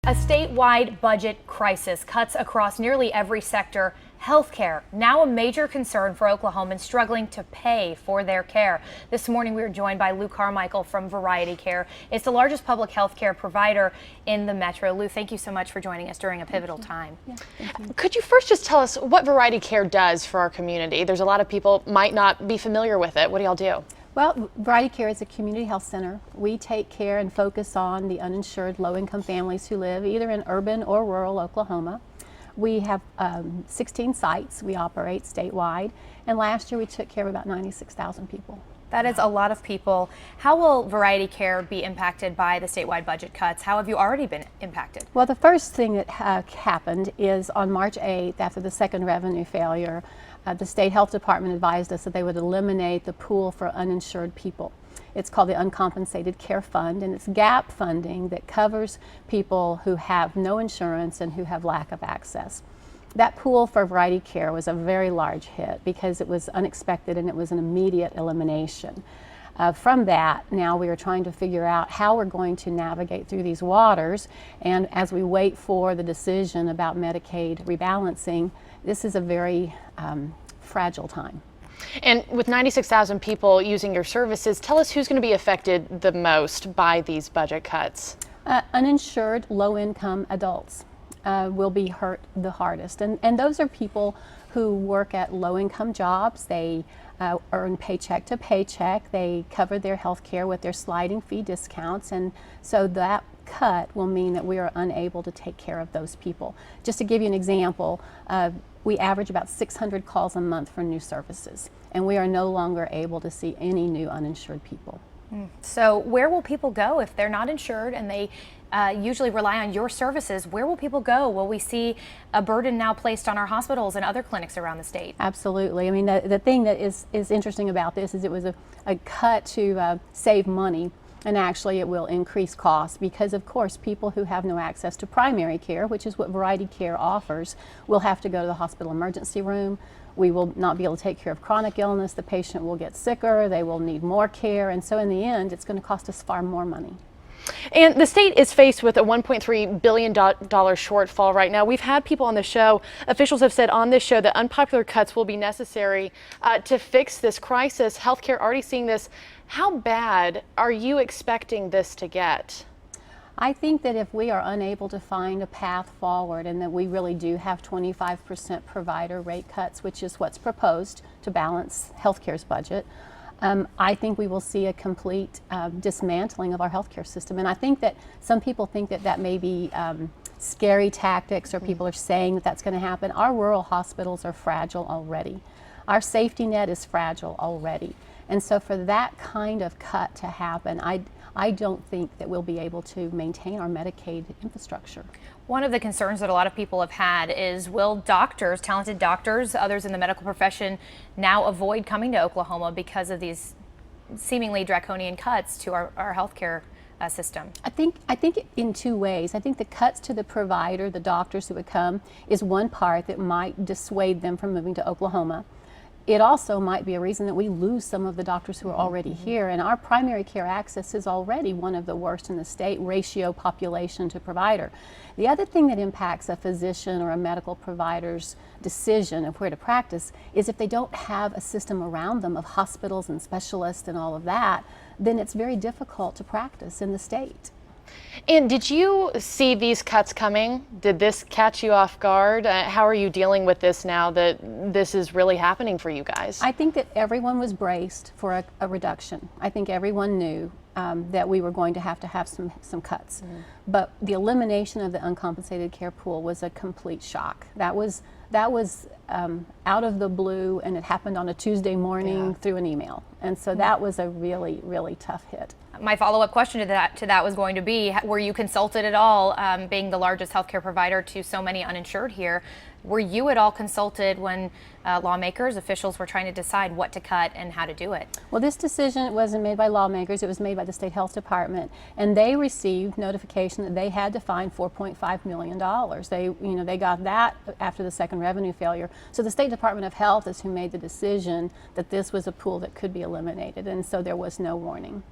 A statewide budget crisis cuts across nearly every sector. Healthcare, now a major concern for Oklahomans struggling to pay for their care. This morning we were joined by Lou Carmichael from Variety Care. It's the largest public health care provider in the metro. Lou, thank you so much for joining us during a pivotal time. Yeah, Could you first just tell us what Variety Care does for our community? There's a lot of people might not be familiar with it. What do y'all do? Well, Variety Care is a community health center. We take care and focus on the uninsured low-income families who live either in urban or rural Oklahoma. We have 16 sites we operate statewide, and last year we took care of about 96,000 people. That is a lot of people. How will Variety Care be impacted by the statewide budget cuts? How have you already been impacted? Well, the first thing that happened is on March 8th, after the second revenue failure, the state health department advised us that they would eliminate the pool for uninsured people. It's called the Uncompensated Care Fund, and it's gap funding that covers people who have no insurance and who have lack of access. That pool for Variety Care was a very large hit because it was unexpected and it was an immediate elimination. From that, now we are trying to figure out how we're going to navigate through these waters, and as we wait for the decision about Medicaid rebalancing, this is a very fragile time. And with 96,000 people using your services, tell us who's going to be affected the most by these budget cuts. Uninsured low-income adults will be hurt the hardest, and those are people who work at low-income jobs. They earn paycheck to paycheck. They cover their health care with their sliding fee discounts, and so that cut will mean that we are unable to take care of those people. Just to give you an example, we average about 600 calls a month for new services, and we are no longer able to see any new uninsured people. So where will people go if they're not insured and they usually rely on your services? Where will people go? Will we see a burden now placed on our hospitals and other clinics around the state? Absolutely. I mean, the thing that is interesting about this is it was a cut to save money, and actually it will increase costs because, of course, people who have no access to primary care, which is what Variety Care offers, will have to go to the hospital emergency room. We will not be able to take care of chronic illness. The patient will get sicker. They will need more care. And so in the end, it's going to cost us far more money. And the state is faced with a $1.3 billion shortfall right now. We've had people on the show, officials have said on this show that unpopular cuts will be necessary to fix this crisis. Healthcare already seeing this. How bad are you expecting this to get? I think that if we are unable to find a path forward and that we really do have 25% provider rate cuts, which is what's proposed to balance healthcare's budget, I think we will see a complete dismantling of our healthcare system. And I think that some people think that that may be scary tactics, or people are saying that that's going to happen. Our rural hospitals are fragile already. Our safety net is fragile already. And so for that kind of cut to happen, I don't think that we'll be able to maintain our Medicaid infrastructure. One of the concerns that a lot of people have had is, will doctors, talented doctors, others in the medical profession now avoid coming to Oklahoma because of these seemingly draconian cuts to our healthcare system? I think in two ways. I think the cuts to the provider, the doctors who would come, is one part that might dissuade them from moving to Oklahoma. It also might be a reason that we lose some of the doctors who are already here, and our primary care access is already one of the worst in the state, ratio population to provider. The other thing that impacts a physician or a medical provider's decision of where to practice is if they don't have a system around them of hospitals and specialists and all of that, then it's very difficult to practice in the state. And did you see these cuts coming? Did this catch you off guard? How are you dealing with this now that this is really happening for you guys? I think that everyone was braced for a reduction. I think everyone knew that we were going to have some cuts. But the elimination of the uncompensated care pool was a complete shock. That was out of the blue, and it happened on a Tuesday morning through an email. And so that was a really, really tough hit. My follow-up question to that was going to be, were you consulted at all, being the largest healthcare provider to so many uninsured here? Were you at all consulted when lawmakers, officials were trying to decide what to cut and how to do it? Well, this decision wasn't made by lawmakers. It was made by the state health department, and they received notification that they had to find $4.5 million. They got that after the second revenue failure. So the State Department of Health is who made the decision that this was a pool that could be eliminated, and so there was no warning.